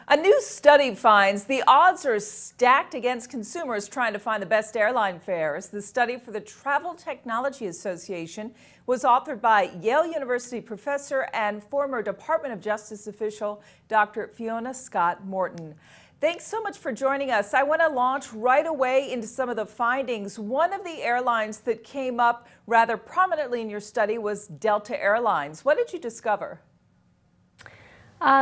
A new study finds the odds are stacked against consumers trying to find the best airline fares. The study for the Travel Technology Association was authored by Yale University professor and former Department of Justice official Dr. Fiona Scott Morton. Thanks so much for joining us. I want to launch right away into some of the findings. One of the airlines that came up rather prominently in your study was Delta Airlines. What did you discover?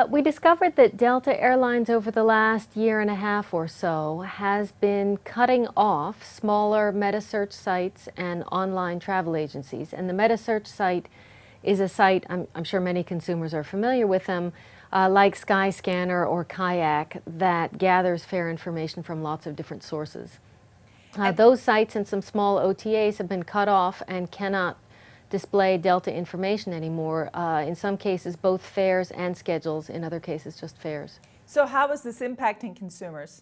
We discovered that Delta Airlines over the last year and a half or so has been cutting off smaller metasearch sites and online travel agencies. And the metasearch site is a site, I'm sure many consumers are familiar with them, like Skyscanner or Kayak, that gathers fare information from lots of different sources. Those sites and some small OTAs have been cut off and cannot display Delta information anymore. In some cases, both fares and schedules. In other cases, just fares. So how is this impacting consumers?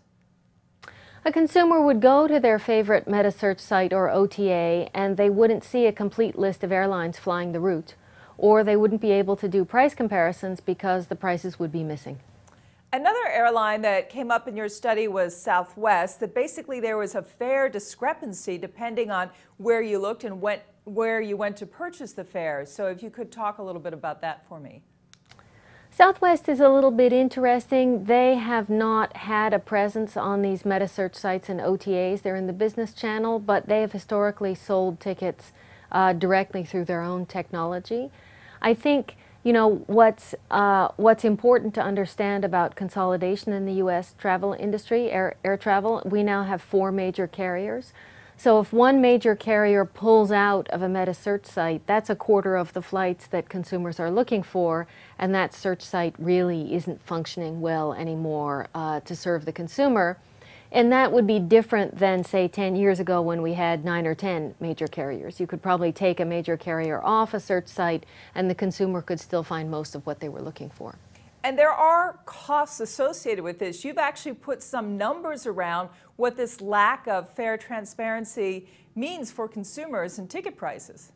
A consumer would go to their favorite metasearch site or OTA and they wouldn't see a complete list of airlines flying the route, or they wouldn't be able to do price comparisons because the prices would be missing. Another airline that came up in your study was Southwest, that basically there was a fare discrepancy depending on where you looked and where you went to purchase the fares. So if you could talk a little bit about that for me. Southwest is a little bit interesting. They have not had a presence on these metasearch sites and OTAs. They're in the business channel, but they have historically sold tickets directly through their own technology. I think what's important to understand about consolidation in the U.S. travel industry, air travel, we now have 4 major carriers. So if one major carrier pulls out of a meta search site, that's a quarter of the flights that consumers are looking for, and that search site really isn't functioning well anymore to serve the consumer. And that would be different than, say, 10 years ago when we had 9 or 10 major carriers. You could probably take a major carrier off a search site and the consumer could still find most of what they were looking for. And there are costs associated with this. You've actually put some numbers around what this lack of fair transparency means for consumers and ticket prices.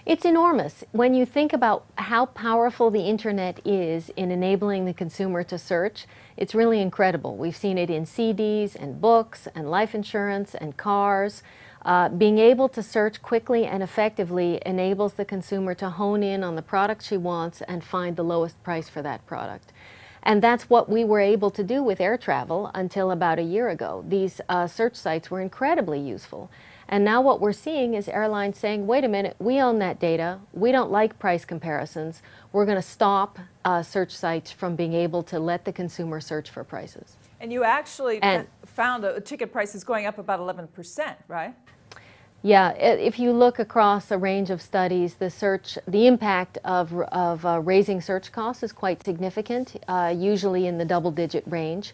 It's enormous. When you think about how powerful the internet is in enabling the consumer to search, it's really incredible. We've seen it in CDs and books and life insurance and cars. Being able to search quickly and effectively enables the consumer to hone in on the product she wants and find the lowest price for that product. And that's what we were able to do with air travel until about a year ago. These search sites were incredibly useful. And now what we're seeing is airlines saying, wait a minute, we own that data. We don't like price comparisons. We're going to stop search sites from being able to let the consumer search for prices. And you actually found ticket prices going up about 11%, right? Yeah, if you look across a range of studies, the impact of raising search costs is quite significant, usually in the double-digit range.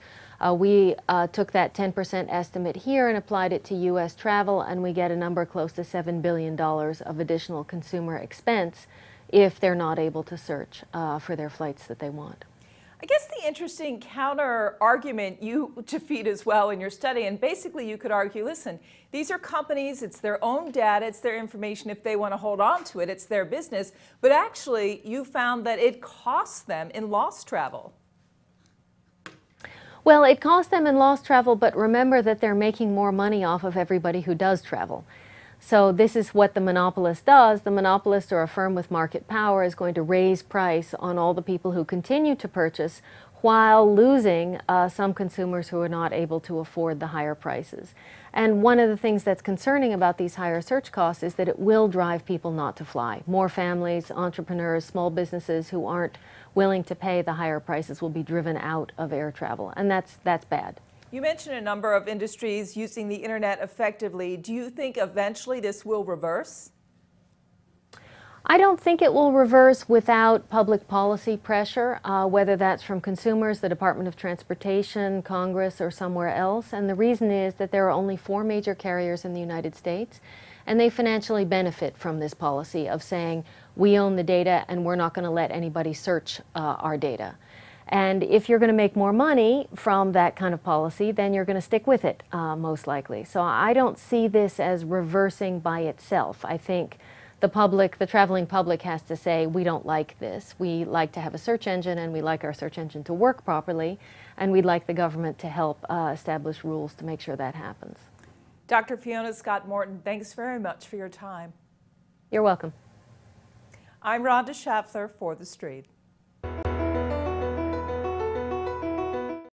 We took that 10% estimate here and applied it to U.S. travel, and we get a number close to $7 billion of additional consumer expense if they're not able to search for their flights that they want. I guess the interesting counter argument you defeat as well in your study, and basically you could argue, listen, these are companies, it's their own data, it's their information. If they want to hold on to it, it's their business. But actually, you found that it costs them in lost travel. Well, it costs them in lost travel, but remember that they're making more money off of everybody who does travel. So this is what the monopolist does. The monopolist, or a firm with market power, is going to raise price on all the people who continue to purchase while losing some consumers who are not able to afford the higher prices. And one of the things that's concerning about these higher search costs is that it will drive people not to fly. More families, entrepreneurs, small businesses who aren't willing to pay the higher prices will be driven out of air travel, and that's bad. You mentioned a number of industries using the internet effectively. Do you think eventually this will reverse? I don't think it will reverse without public policy pressure, whether that's from consumers, the Department of Transportation, Congress, or somewhere else. And the reason is that there are only 4 major carriers in the United States, and they financially benefit from this policy of saying, we own the data and we're not going to let anybody search our data. And if you're going to make more money from that kind of policy, then you're going to stick with it, most likely. So I don't see this as reversing by itself. I think the public, the traveling public, has to say, we don't like this. We like to have a search engine, and we like our search engine to work properly, and we'd like the government to help establish rules to make sure that happens. Dr. Fiona Scott Morton, thanks very much for your time. You're welcome. I'm Rhonda Schaffler for The Street.